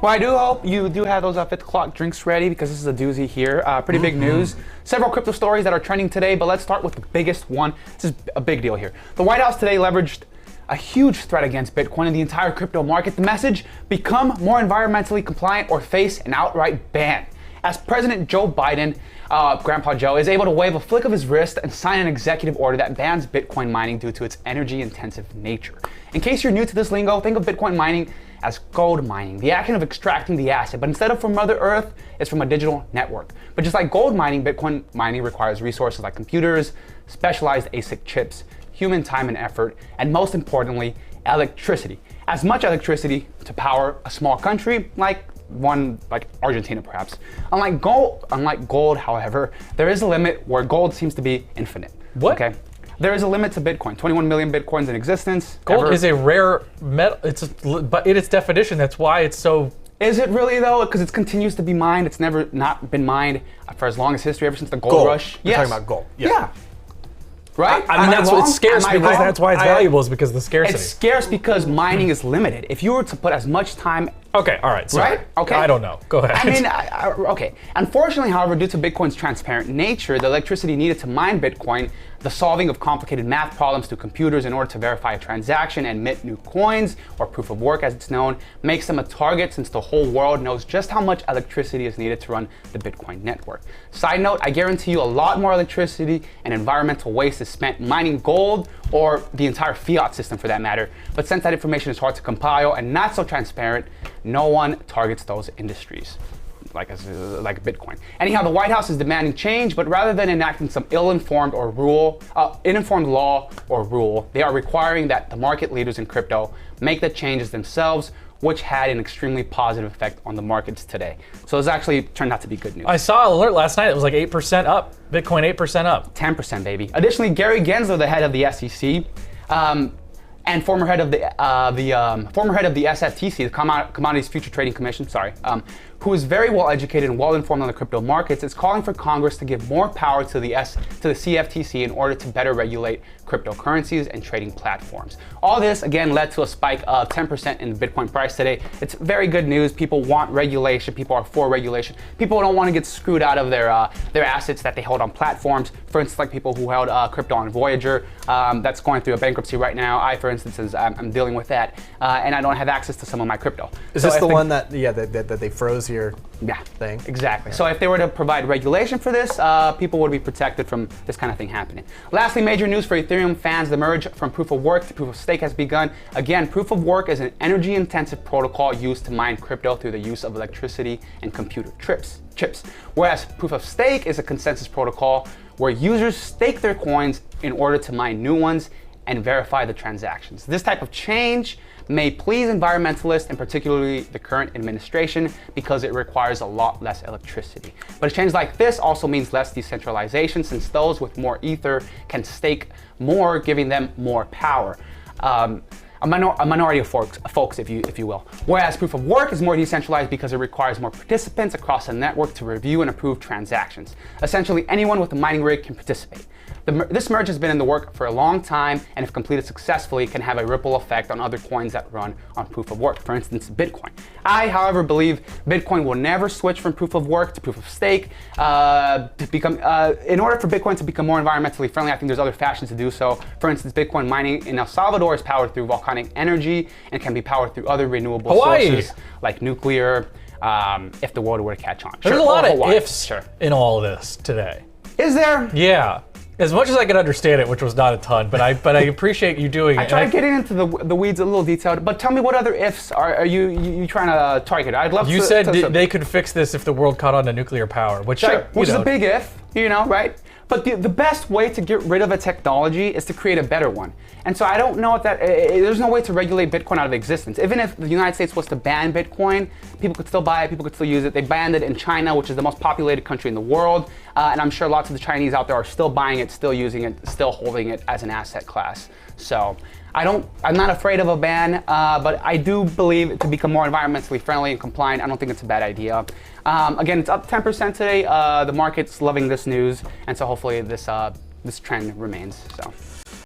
Well, I do hope you do have those 5th o'clock drinks ready because this is a doozy here. Pretty big news. Several crypto stories that are trending today, but let's start with the biggest one. This is a big deal here. The White House today leveraged a huge threat against Bitcoin and the entire crypto market. The message: become more environmentally compliant or face an outright ban. As President Joe Biden, Grandpa Joe, is able to wave a flick of his wrist and sign an executive order that bans Bitcoin mining due to its energy-intensive nature. In case you're new to this lingo, think of Bitcoin mining as gold mining, the action of extracting the asset, but instead of from Mother Earth, it's from a digital network. But just like gold mining, Bitcoin mining requires resources like computers, specialized ASIC chips, human time and effort, and most importantly, electricity. As much electricity to power a small country like Argentina perhaps. Unlike gold, however, there is a limit where gold seems to be infinite. What? Okay. There is a limit to Bitcoin. 21 million Bitcoins in existence. Gold is a rare metal. But in its definition, that's why it's so. Is it really though? Because it continues to be mined. It's never not been mined for as long as history, ever since the gold rush. You're talking about gold. Yeah. Right? I mean, that's what it's scarce because that's why it's valuable, is because of the scarcity. It's scarce because mining is limited. If you were to put as much time. Okay, all right, sorry. Right? Okay. I don't know. Go ahead. I mean, okay. Unfortunately, however, due to Bitcoin's transparent nature, the electricity needed to mine Bitcoin, the solving of complicated math problems to computers in order to verify a transaction and mint new coins, or proof of work as it's known, makes them a target since the whole world knows just how much electricity is needed to run the Bitcoin network. Side note, I guarantee you a lot more electricity and environmental waste is spent mining gold, or the entire fiat system for that matter. But since that information is hard to compile and not so transparent, no one targets those industries like Bitcoin. Anyhow, the White House is demanding change, but rather than enacting some ill-informed law or rule, they are requiring that the market leaders in crypto make the changes themselves, which had an extremely positive effect on the markets today. So this actually turned out to be good news. I saw an alert last night. It was like 8% up. Bitcoin 8% up. 10%, baby. Additionally, Gary Gensler, the head of the SEC, and former head of the SFTC, the Commodities Future Trading Commission, who is very well educated and well informed on the crypto markets, is calling for Congress to give more power to the CFTC in order to better regulate cryptocurrencies and trading platforms. All this again led to a spike of 10% in the Bitcoin price today. It's very good news. People want regulation. People are for regulation. People don't want to get screwed out of their assets that they hold on platforms. For instance, like people who held crypto on Voyager, that's going through a bankruptcy right now. I, for instance, I'm dealing with that, and I don't have access to some of my crypto. Is this the one that they froze your thing? Exactly. Yeah. So if they were to provide regulation for this, people would be protected from this kind of thing happening. Lastly, major news for Ethereum fans: the merge from proof of work to proof of stake has begun. Again, proof of work is an energy-intensive protocol used to mine crypto through the use of electricity and computer chips, whereas proof of stake is a consensus protocol where users stake their coins in order to mine new ones and verify the transactions. This type of change may please environmentalists and particularly the current administration because it requires a lot less electricity. But a change like this also means less decentralization, since those with more ether can stake more, giving them more power. A minority of folks, if you will. Whereas proof of work is more decentralized because it requires more participants across the network to review and approve transactions. Essentially, anyone with a mining rig can participate. This merge has been in the work for a long time, and if completed successfully, can have a ripple effect on other coins that run on proof of work, for instance, Bitcoin. I, however, believe Bitcoin will never switch from proof of work to proof of stake. In order for Bitcoin to become more environmentally friendly, I think there's other fashions to do so. For instance, Bitcoin mining in El Salvador is powered through volcanic energy and can be powered through other renewable sources like nuclear, if the world were to catch on. There's a lot of ifs in all of this today. Is there? Yeah. As much as I can understand it, which was not a ton, but I appreciate you doing it. I tried getting into the weeds a little detailed, but tell me, what other ifs are you trying to target? I'd love to. You said they could fix this if the world caught on to nuclear power, which is a big if, right? But the best way to get rid of a technology is to create a better one. And so I don't know if there's no way to regulate Bitcoin out of existence. Even if the United States was to ban Bitcoin, people could still buy it, people could still use it. They banned it in China, which is the most populated country in the world. And I'm sure lots of the Chinese out there are still buying it, still using it, still holding it as an asset class. So I'm not afraid of a ban, but I do believe to become more environmentally friendly and compliant, I don't think it's a bad idea. Again, it's up 10% today. The market's loving this news, and so hopefully this trend remains. So.